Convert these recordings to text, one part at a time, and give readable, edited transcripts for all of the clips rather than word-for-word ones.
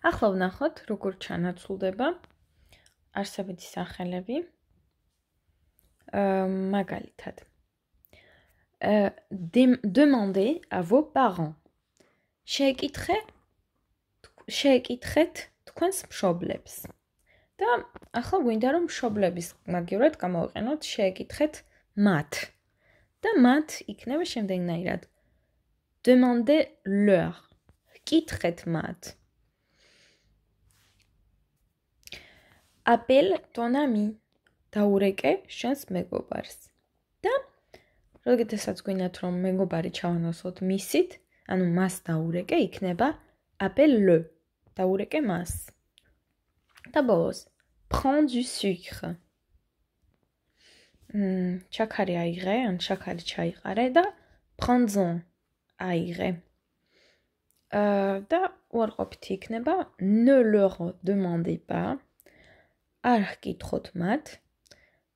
ახლა ვნახოთ, როგორ ჩანაცვლდება არსებითი სახელები. მაგალითად. Demandez à vos parents. შეეკითხეთ თქვენს მშობლებს. და ახლა გვინდა რომ მშობლების მაგივრად გამოვიყენოთ შეეკითხეთ მათ. და მათ იქნება შემდეგნაირად. Demandez leur. კითხეთ მათ. Appelle ton ami. დაურეკე შენს მეგობარს. და როდესაც გვინდათ რომ მეგობარი ჩავანაცვლოთ მისით, ანუ მას დაურეკე იქნება appelle le. დაურეკე მას. და ბოლოს prends du sucre. შაქარი აიღე, ან შაქარი ჩაიყარე და prends-en აიღე. და უარყოფითი იქნება ne leur demandez pas. არ ჰკითხოთ მათ.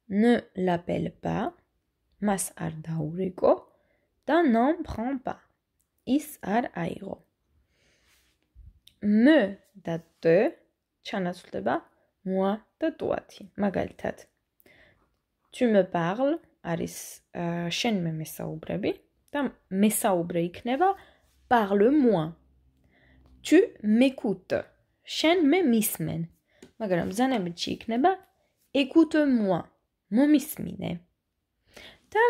Ne l'appelle pas. მას არ დაურეკო და n'en prends pas. ის არ აიღო. Me და te ჩანაცვლდება moi და toi-ი. მაგალითად, tu me parles არის შენ მე მესაუბრები და მესაუბრე იქნება parle-moi. Tu m'écoutes. შენ მე მისმენ. მაგრამ ბრძანებითში იქნება écoute-moi. მომისმინე. და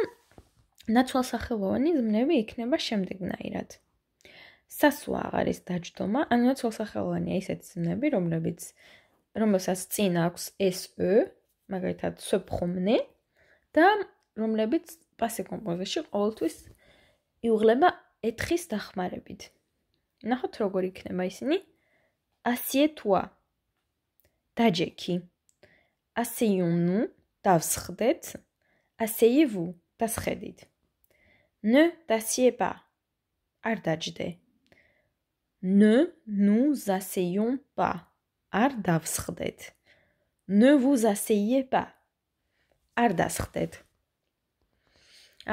ნაცვალსახელოვანი ზმნები იქნება შემდეგნაირად. სასვა აღარის დაჯდომა, ანუ ნაცვალსახელოვანია ისეთი ზმნები, რომელსაც წინ აქვს SE, მაგალითად se promener, და რომლებიც passé composé-ში ყოველთვის იუღლება ეთხის დახმარებით. ნახოთ როგორ იქნება ისინი. Assieds-toi. დაჯექი. Asseyons-nous. დავსხდეთ. Asseyez-vous. დასხედით. Ne t'assieds pas. არ დაჯდე. Ne nous asseyons pas. არ დავსხდეთ. Ne vous asseyez pas. არ დასხდეთ.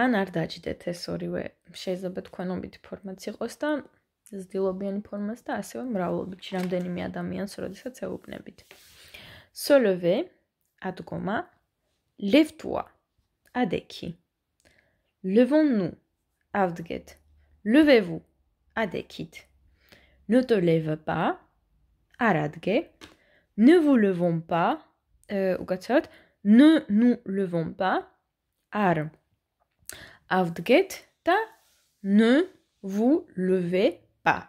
ან არ დაჯდეთ, ეს ორივე შეიძლება თქვენობით ფორმაც იყოს და ზრდილობიანი ფორმაც და ასევე მრავლობითში რამდენიმე ადამიანს როდესაც ეუბნებით. Se lever, ადგომა. Lève-toi. ადექი. Levons-nous. ავდგეთ. Levez-vous. ადექით. Ne te lève pas. არ ადგე. Ne vous levons pas. უკაცრავად. Ne nous levons pas. არ ავდგეთ და ne vous levez pas.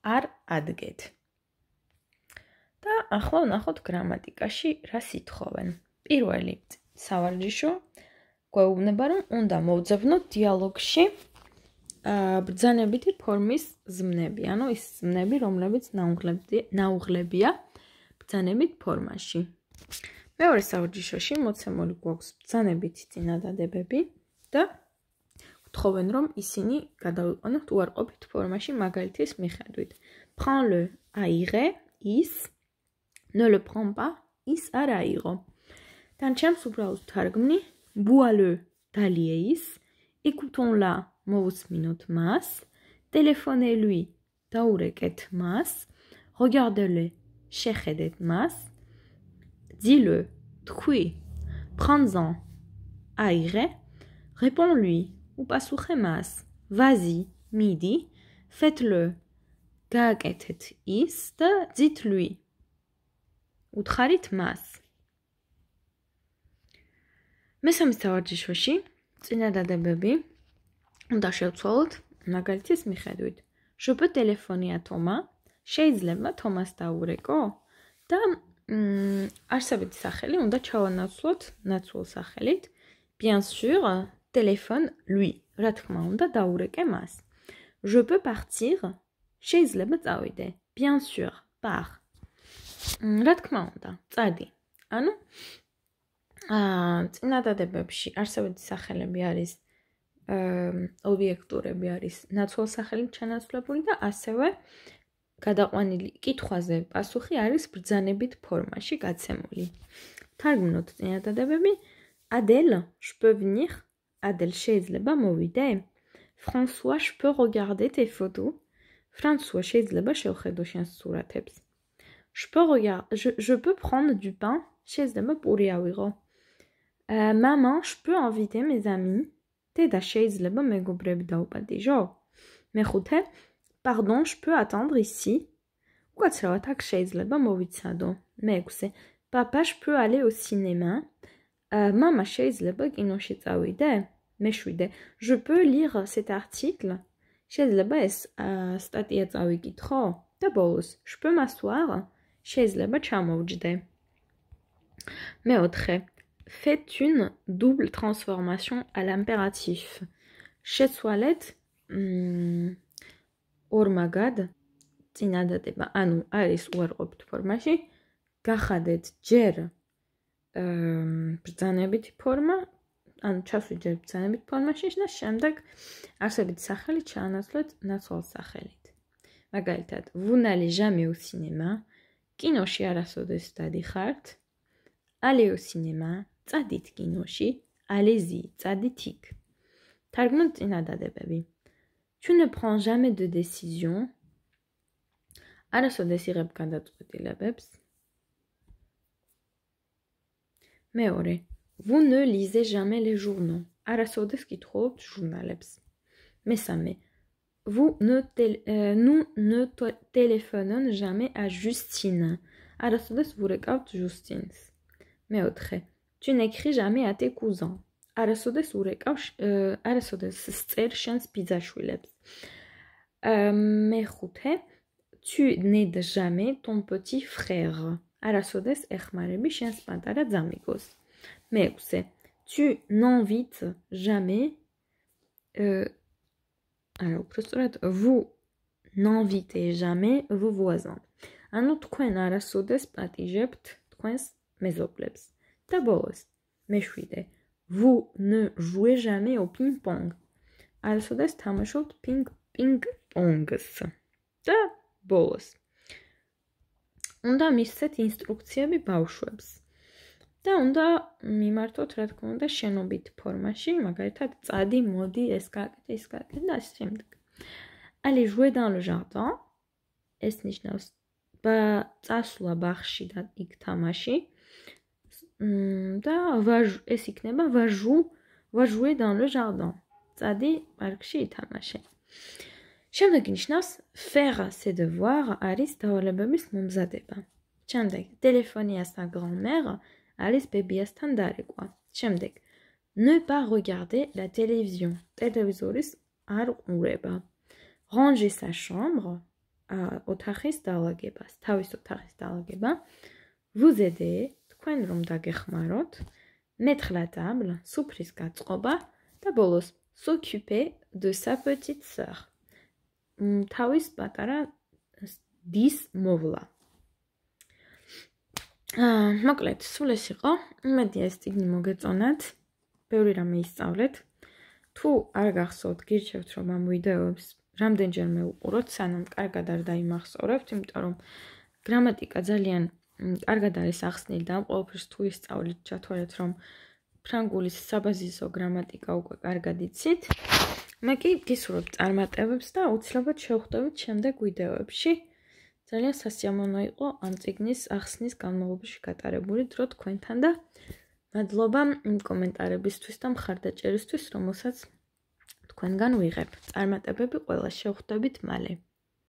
არ ადგეთ. და ახლა ვნახოთ გრამატიკაში რა სიტყვენ. პირველი სავარჯიშო გვეუბნება რომ უნდა მოვძებნოთ დიალოგში ბრძანებითი ფორმის ზმნები, ანუ ის ზმნები, რომლებიც ნაუღლებია ბრძანებით ფორმაში. მეორე სავარჯიშოში მოცემული გვაქვს ბრძანებითი წინადადებები და გთხოვენ რომ ისინი გადავიყვანოთ უარყოფით ფორმაში მაგალითის მიხედვით. Prends-le აიღე, ის, ne le prends pas, ის არ აიღო. თან ჩემს უბრალოდ თარგმნი, bois-le დალიე ის, écoutons-la მოვუსმინოთ მას, téléphonez-lui დაურეკეთ მას, regardez-le შეხედეთ მას, dis-le თქვი, prends-en აიღე, réponds-lui უპასუხე მას, vas-y მიდი, faites-le გააკეთეთ ის და dites-lui უთხარით მას. მესამე სავარჯიშოში წინადადებები უნდა შევცვალოთ მაგალითის მიხედვით. Je peux téléphoner à Thomas. შეიძლება თომას დაურეკო და არსებითი სახელი უნდა ჩავანაცვლოთ ნაცვლ სახელით. Bien sûr, téléphone lui. რა თქმა უნდა დაურეკე მას. Je peux partir. შეიძლება წავიდე. Bien sûr, pars. რა თქმა უნდა, წადი. ანუ წინადადებებში არსებითი სახელები არის ობიექტურები არის ნაცვალ სახელით ჩანაცვლებული და ასევე გადაყვანილი კითხვაზე პასუხი არის ბრძანებით ფორმაში გაცემული. თარგმნოთ წინადადებები. Adèle, je peux venir? Adèle შეიძლება მოვიდე? François, je peux regarder tes photos? François შეიძლება შევხედო შენს სურათებს. Je peux prendre du pain. შეიძლება პური ავიღო. Maman, je peux inviter mes amis. დედა, შეიძლება მეგობრები დაუპატიჟო? მეხუთე, pardon, je peux attendre ici. უკაცრავად აქ შეიძლება მოვიცადო. მეექვსე, papa, je peux aller au cinéma. Mama, შეიძლება კინოში წავიდე? მეშვიდე, je peux lire cet article. შეიძლება ეს სტატია წავიკითხო? და ბოლოს, je peux m'asseoir. შეიძლება ჩამოვჯდე. მეოთხე, faites une double transformation à l'impératif. შეცვალეთ ორმაგად წინადადება, ანუ არის უარყოფით ფორმაში, გახადეთ ჯერ ბრძანებითი ფორმა, ანუ ჩასვით ჯერ ბრძანებით ფორმაში და შემდეგ არსებითი სახელი ჩაანაცვლეთ ნაცვალ სახელით. მაგალითად, vous n'allez jamais au cinéma, კინოში არასოდეს დადიხართ, allez au cinéma, წადით კინოში, allez-y, წადით იქ. თარგმნით წინადადებები. Tu ne prends jamais de décision, არასოდეს იღებ გადაწყვეტილებებს. მეორე, vous ne lisez jamais les journaux, არასოდეს კითხულობთ ჟურნალებს. მესამე, nous ne téléphonons jamais à Justine, არასოდეს ვურეკავთ ჟუსტინს. მეოთხე, tu n'écris jamais à tes cousins, არასოდეს სწერ შენს ბიძაშვილებს. მეხუთე, tu n'aides jamais ton petit frère, არასოდეს ეხმარები შენს პატარა ძამიგოს. მეექვსე, tu n'invites jamais alors უბრალოდ vous n'invitez jamais vos voisins. ანუ თქვენ არასოდეს პატიჟებთ თქვენს მეზობლებს. და ბოლოს, მეშვიდე, vous ne jouez jamais au ping-pong. არასოდეს თამაშობთ ping-pong-ს. და ბოლოს, უნდა მისცეთ ინსტრუქციები ბავშვებს. და უნდა მიმართოთ, რა თქმა უნდა, შენობით ფორმაში, მაგალითად, წადი, მოდი, ეს გააკეთე, ის გააკეთე და ასე შემდეგ. Allez jouer dans le jardin. ეს ნიშნავს წასვლა ბაღში და იქ თამაში. და ეს იქნება va jouer dans le jardin. წადი პარკში ითამაშე. შემდეგი ნიშნავს faire ses devoirs არის დავალებების მომზადება. შემდეგ téléphoner à sa grand-mère არის ბებიასთან დარეკვა. შემდეგ ne pas regarder la télévision. ტელევიზორის არ ყურება. ranger sa chambre ოთახის დალაგებას, თავის ოთახის დალაგება. vous aider, თქვენ რომ დაგეხმაროთ. mettre la table, სუფრის გაწყობა და ბოლოს s'occuper de sa petite sœur. თავის პატარა დის მოვლა. მოკლედ, სულ ეს იყო. იმედია ეს წიგნი მოგეწონათ. ბევრი რამე ისწავლეთ. თუ არ გახსოვთ, გირჩევთ რომ ამ ვიდეოებს რამდენჯერმე უყუროთ, სანამ კარგად არ დაიმახსოვრებთ, იმიტომ რომ გრამატიკა ძალიან კარგად არის ახსნილი და ამ ყველაფერს თუ ისწავლით, ჩათვალეთ რომ ფრანგულის საბაზისო გრამატიკა უკვე კარგად იცით. მე კი გისურვებთ წარმატებებს და აუცილებლად შევხვდებით შემდეგ ვიდეოებში. ძალიან სასიამოვნო იყო ამ წიგნის ახსნის განმავლობაში გატარებული დრო თქვენთან და მადლობა კომენტარებისთვის და მხარდაჭერისთვის, რომელსაც თქვენგან ვიღებ. წარმატებები ყველა, შევხვდებით მალე.